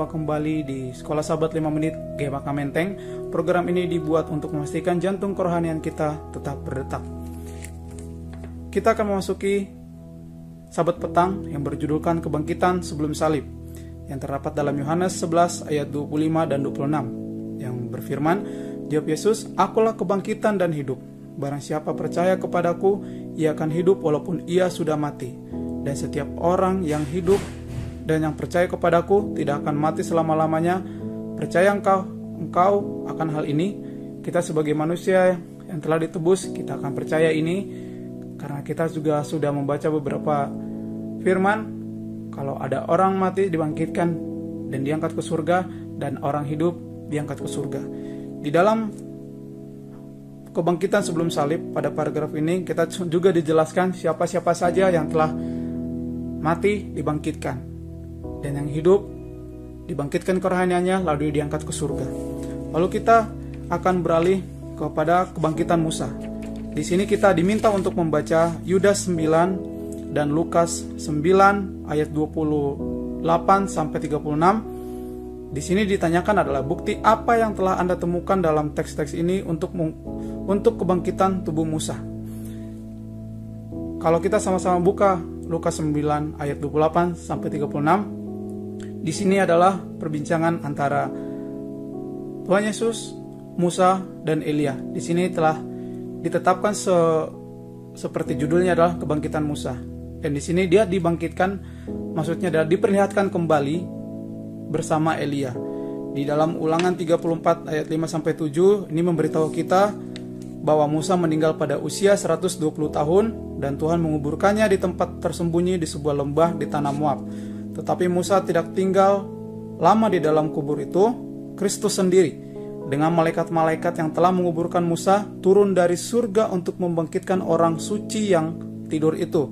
berjumpa kembali di Sekolah Sahabat 5 Menit GMAK Menteng. Program ini dibuat untuk memastikan jantung kerohanian kita tetap berdetak. Kita akan memasuki Sabat Petang yang berjudulkan Kebangkitan Sebelum Salib, yang terdapat dalam Yohanes 11 ayat 25 dan 26, yang berfirman, "Jawab Yesus, akulah kebangkitan dan hidup. Barang siapa percaya kepadaku, ia akan hidup walaupun ia sudah mati. Dan setiap orang yang hidup dan yang percaya kepadaku tidak akan mati selama-lamanya. Percaya engkau akan hal ini?" Kita sebagai manusia yang telah ditebus, kita akan percaya ini karena kita juga sudah membaca beberapa firman. Kalau ada orang mati dibangkitkan dan diangkat ke surga, dan orang hidup diangkat ke surga. Di dalam kebangkitan sebelum salib, pada paragraf ini kita juga dijelaskan siapa-siapa saja yang telah mati dibangkitkan, dan yang hidup dibangkitkan kerohaniannya lalu diangkat ke surga. Lalu kita akan beralih kepada kebangkitan Musa. Di sini kita diminta untuk membaca Yudas 9 dan Lukas 9 ayat 28 sampai 36. Di sini ditanyakan adalah bukti apa yang telah Anda temukan dalam teks-teks ini untuk kebangkitan tubuh Musa. Kalau kita sama-sama buka Lukas 9 ayat 28 sampai 36, di sini adalah perbincangan antara Tuhan Yesus, Musa, dan Elia. Di sini telah ditetapkan seperti judulnya adalah kebangkitan Musa. Dan di sini dia dibangkitkan, maksudnya adalah diperlihatkan kembali bersama Elia. Di dalam Ulangan 34 ayat 5 sampai 7 ini memberitahu kita bahwa Musa meninggal pada usia 120 tahun dan Tuhan menguburkannya di tempat tersembunyi di sebuah lembah di tanah Moab. Tetapi Musa tidak tinggal lama di dalam kubur itu. Kristus sendiri dengan malaikat-malaikat yang telah menguburkan Musa turun dari surga untuk membangkitkan orang suci yang tidur itu.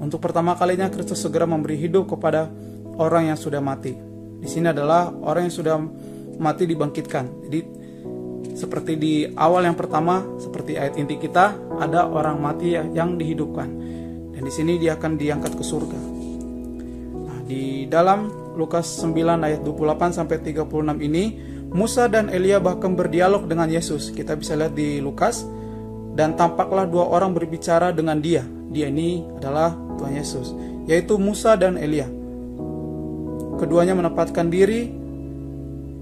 Untuk pertama kalinya Kristus segera memberi hidup kepada orang yang sudah mati. Di sini adalah orang yang sudah mati dibangkitkan. Jadi seperti di awal yang pertama, seperti ayat inti kita, ada orang mati yang dihidupkan. Dan di sini dia akan diangkat ke surga. Nah, di dalam Lukas 9 ayat 28 sampai 36 ini, Musa dan Elia bahkan berdialog dengan Yesus. Kita bisa lihat di Lukas, dan tampaklah dua orang berbicara dengan dia. Dia ini adalah Tuhan Yesus, yaitu Musa dan Elia. Keduanya menempatkan diri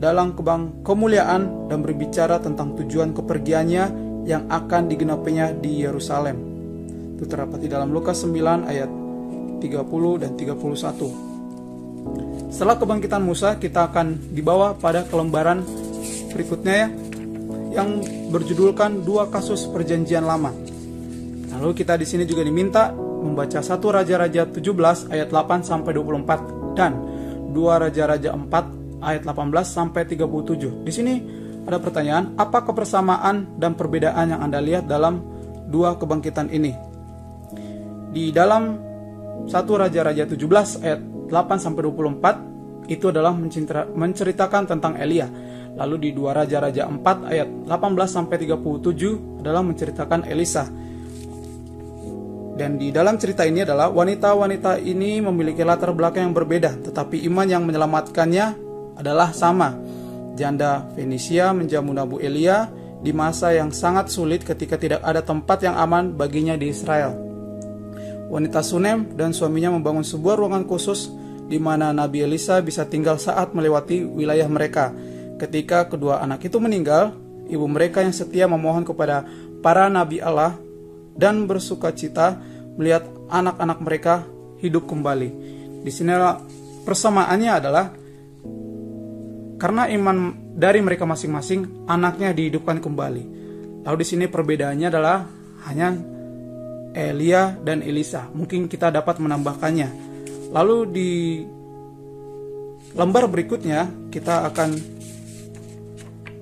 dalam kemuliaan dan berbicara tentang tujuan kepergiannya yang akan digenapinya di Yerusalem. Itu terdapat di dalam Lukas 9 ayat 30 dan 31. Setelah kebangkitan Musa, kita akan dibawa pada kelembaran berikutnya yang berjudulkan dua kasus perjanjian lama. Lalu kita di sini juga diminta membaca 1 Raja-Raja 17 ayat 8 sampai 24 dan 2 Raja-Raja 4 ayat 18 sampai 37. Di sini ada pertanyaan, apa kebersamaan dan perbedaan yang Anda lihat dalam dua kebangkitan ini? Di dalam 1 Raja-Raja 17 ayat 8 sampai 24 itu adalah menceritakan tentang Elia. Lalu di 2 Raja-Raja 4 ayat 18 sampai 37 adalah menceritakan Elisa. Dan di dalam cerita ini adalah wanita-wanita ini memiliki latar belakang yang berbeda, tetapi iman yang menyelamatkannya adalah sama. Janda Fenisia menjamu Nabi Elia di masa yang sangat sulit ketika tidak ada tempat yang aman baginya di Israel. Wanita Sunem dan suaminya membangun sebuah ruangan khusus di mana Nabi Elisa bisa tinggal saat melewati wilayah mereka. Ketika kedua anak itu meninggal, ibu mereka yang setia memohon kepada para nabi Allah dan bersukacita melihat anak-anak mereka hidup kembali. Di sini persamaannya adalah karena iman dari mereka masing-masing, anaknya dihidupkan kembali. Lalu di sini perbedaannya adalah hanya Elia dan Elisa. Mungkin kita dapat menambahkannya. Lalu di lembar berikutnya kita akan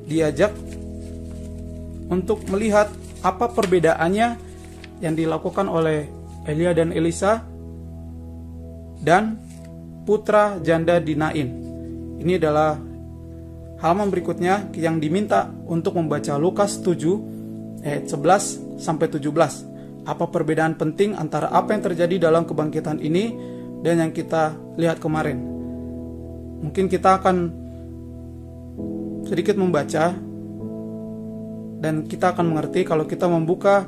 diajak untuk melihat apa perbedaannya yang dilakukan oleh Elia dan Elisa dan putra janda di Nain. Ini adalah halaman berikutnya yang diminta untuk membaca Lukas 7 ayat 11 sampai 17. Apa perbedaan penting antara apa yang terjadi dalam kebangkitan ini dan yang kita lihat kemarin. Mungkin kita akan sedikit membaca dan kita akan mengerti kalau kita membuka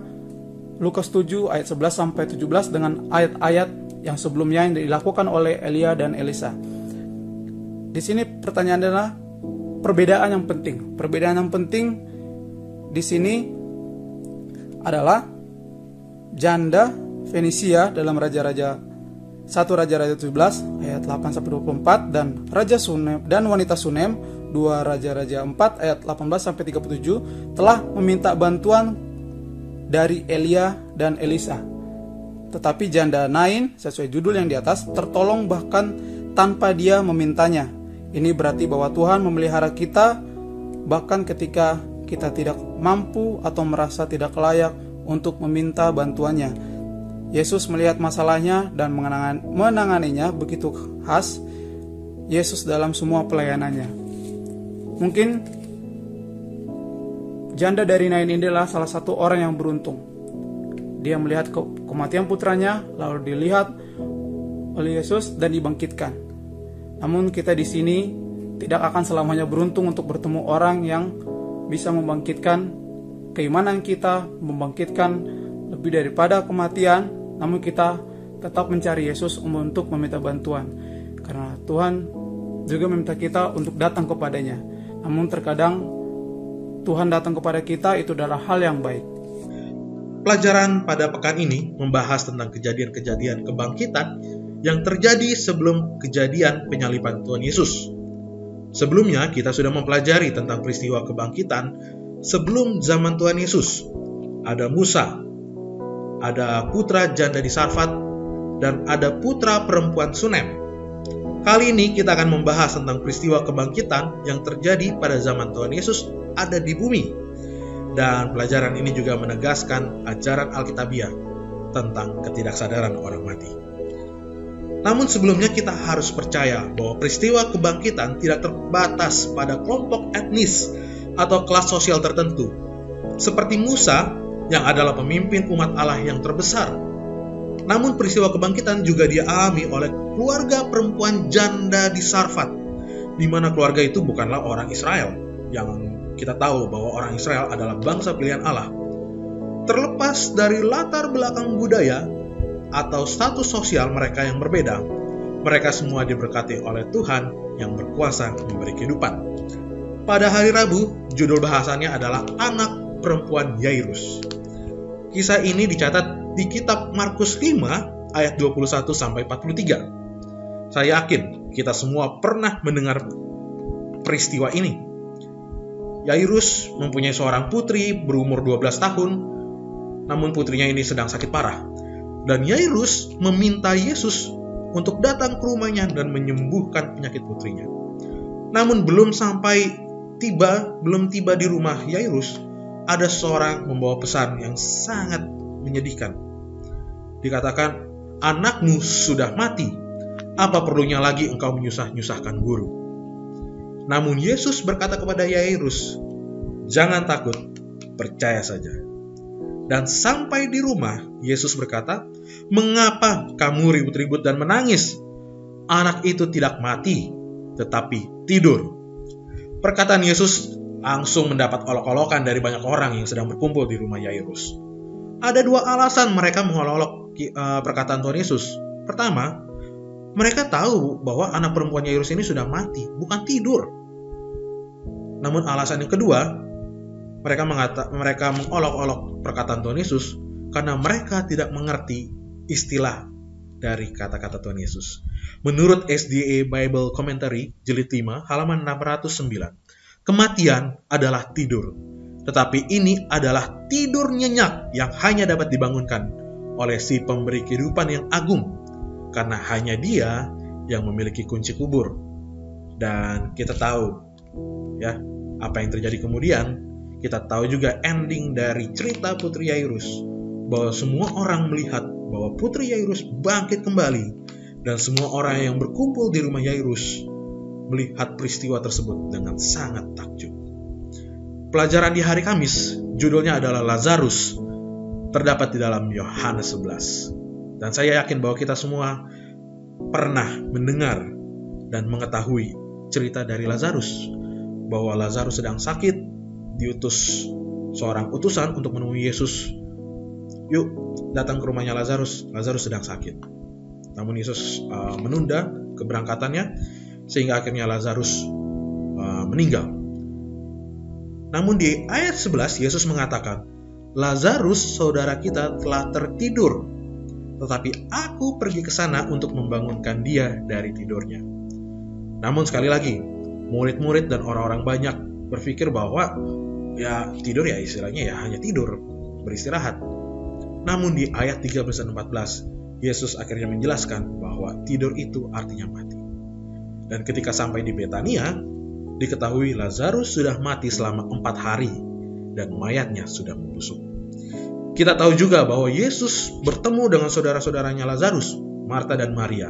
Lukas 7 ayat 11 sampai 17 dengan ayat-ayat yang sebelumnya yang dilakukan oleh Elia dan Elisa. Di sini pertanyaan adalah perbedaan yang penting. Perbedaan yang penting di sini adalah janda Fenisia dalam Raja-Raja 1 Raja-Raja 17 ayat 8 sampai 24 dan Raja Sunem dan wanita Sunem 2 Raja-Raja 4 ayat 18 sampai 37 telah meminta bantuan dari Elia dan Elisa. Tetapi janda Nain sesuai judul yang di atas tertolong bahkan tanpa dia memintanya. Ini berarti bahwa Tuhan memelihara kita bahkan ketika kita tidak mampu atau merasa tidak layak untuk meminta bantuannya. Yesus melihat masalahnya dan menanganinya begitu khas Yesus dalam semua pelayanannya. Mungkin janda dari Nain ini adalah salah satu orang yang beruntung. Dia melihat kematian putranya, lalu dilihat oleh Yesus dan dibangkitkan. Namun kita di sini tidak akan selamanya beruntung untuk bertemu orang yang bisa membangkitkan keimanan kita, membangkitkan lebih daripada kematian, namun kita tetap mencari Yesus untuk meminta bantuan. Karena Tuhan juga meminta kita untuk datang kepadanya. Namun terkadang Tuhan datang kepada kita itu adalah hal yang baik. Pelajaran pada pekan ini membahas tentang kejadian-kejadian kebangkitan yang terjadi sebelum kejadian penyaliban Tuhan Yesus. Sebelumnya kita sudah mempelajari tentang peristiwa kebangkitan sebelum zaman Tuhan Yesus. Ada Musa, ada putra janda di Sarfat, dan ada putra perempuan Sunem. Kali ini kita akan membahas tentang peristiwa kebangkitan yang terjadi pada zaman Tuhan Yesus ada di bumi. Dan pelajaran ini juga menegaskan ajaran Alkitabiah tentang ketidaksadaran orang mati. Namun sebelumnya kita harus percaya bahwa peristiwa kebangkitan tidak terbatas pada kelompok etnis atau kelas sosial tertentu. Seperti Musa yang adalah pemimpin umat Allah yang terbesar. Namun peristiwa kebangkitan juga dialami oleh keluarga perempuan janda di Sarfat, di mana keluarga itu bukanlah orang Israel, yang kita tahu bahwa orang Israel adalah bangsa pilihan Allah. Terlepas dari latar belakang budaya atau status sosial mereka yang berbeda, mereka semua diberkati oleh Tuhan yang berkuasa memberi kehidupan. Pada hari Rabu, judul bahasannya adalah anak perempuan Yairus. Kisah ini dicatat di kitab Markus 5 ayat 21 sampai 43. Saya yakin kita semua pernah mendengar peristiwa ini. Yairus mempunyai seorang putri berumur 12 tahun, namun putrinya ini sedang sakit parah. Dan Yairus meminta Yesus untuk datang ke rumahnya dan menyembuhkan penyakit putrinya. Namun belum tiba di rumah Yairus, ada seorang membawa pesan yang sangat menyedihkan. Dikatakan, anakmu sudah mati, apa perlunya lagi engkau menyusah-nyusahkan guru? Namun Yesus berkata kepada Yairus, jangan takut, percaya saja. Dan sampai di rumah, Yesus berkata, mengapa kamu ribut-ribut dan menangis? Anak itu tidak mati, tetapi tidur. Perkataan Yesus langsung mendapat olok-olokan dari banyak orang yang sedang berkumpul di rumah Yairus. Ada dua alasan mereka mengolok perkataan Tuhan Yesus. Pertama, mereka tahu bahwa anak perempuan Yairus ini sudah mati, bukan tidur. Namun alasan yang kedua, mereka mengolok-olok perkataan Tuhan Yesus karena mereka tidak mengerti istilah dari kata-kata Tuhan Yesus. Menurut SDA Bible Commentary jilid 5 halaman 609, kematian adalah tidur, tetapi ini adalah tidur nyenyak yang hanya dapat dibangunkan oleh si pemberi kehidupan yang agung, karena hanya Dia yang memiliki kunci kubur. Dan kita tahu ya apa yang terjadi kemudian. Kita tahu juga ending dari cerita Putri Yairus, bahwa semua orang melihat bahwa Putri Yairus bangkit kembali, dan semua orang yang berkumpul di rumah Yairus melihat peristiwa tersebut dengan sangat takjub. Pelajaran di hari Kamis judulnya adalah Lazarus, terdapat di dalam Yohanes 11. Dan saya yakin bahwa kita semua pernah mendengar dan mengetahui cerita dari Lazarus, bahwa Lazarus sedang sakit, diutus seorang utusan untuk menemui Yesus. Yuk, datang ke rumahnya Lazarus sedang sakit. Namun Yesus menunda keberangkatannya, sehingga akhirnya Lazarus meninggal. Namun di ayat 11 Yesus mengatakan, Lazarus saudara kita telah tertidur, tetapi aku pergi ke sana untuk membangunkan dia dari tidurnya. Namun sekali lagi, murid-murid dan orang-orang banyak berpikir bahwa ya tidur ya istilahnya ya hanya tidur, beristirahat. Namun di ayat 13 dan 14, Yesus akhirnya menjelaskan bahwa tidur itu artinya mati. Dan ketika sampai di Betania, diketahui Lazarus sudah mati selama 4 hari dan mayatnya sudah membusuk. Kita tahu juga bahwa Yesus bertemu dengan saudara-saudaranya Lazarus, Marta dan Maria.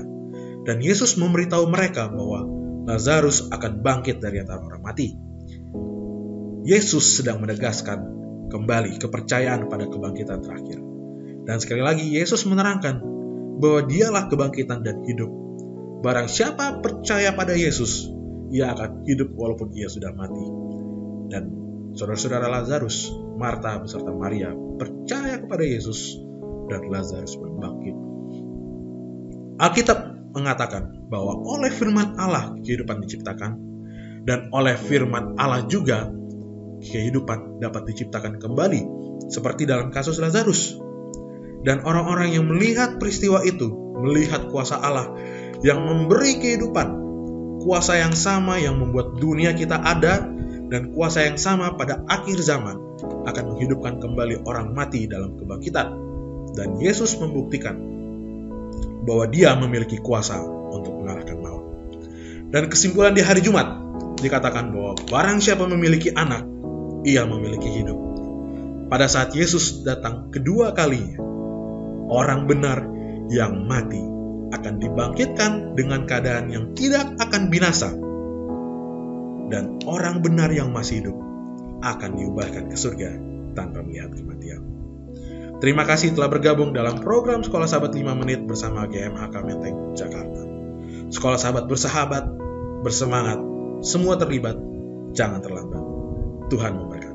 Dan Yesus memberitahu mereka bahwa Lazarus akan bangkit dari antara orang mati. Yesus sedang menegaskan kembali kepercayaan pada kebangkitan terakhir. Dan sekali lagi Yesus menerangkan bahwa dialah kebangkitan dan hidup. Barang siapa percaya pada Yesus, ia akan hidup walaupun ia sudah mati. Dan saudara-saudara Lazarus, Marta beserta Maria percaya kepada Yesus dan Lazarus bangkit. Alkitab mengatakan bahwa oleh firman Allah kehidupan diciptakan, dan oleh firman Allah juga kehidupan dapat diciptakan kembali, seperti dalam kasus Lazarus. Dan orang-orang yang melihat peristiwa itu, melihat kuasa Allah yang memberi kehidupan, kuasa yang sama yang membuat dunia kita ada, dan kuasa yang sama pada akhir zaman akan menghidupkan kembali orang mati dalam kebangkitan. Dan Yesus membuktikan bahwa dia memiliki kuasa untuk mengalahkan maut. Dan kesimpulan di hari Jumat dikatakan bahwa barang siapa memiliki anak, ia memiliki hidup. Pada saat Yesus datang kedua kalinya, orang benar yang mati akan dibangkitkan dengan keadaan yang tidak akan binasa. Dan orang benar yang masih hidup akan diubahkan ke surga tanpa melihat kematian. Terima kasih telah bergabung dalam program Sekolah Sahabat 5 Menit bersama GMHK Menteng, Jakarta. Sekolah Sahabat bersahabat, bersemangat, semua terlibat, jangan terlambat. Tuhan memberkati.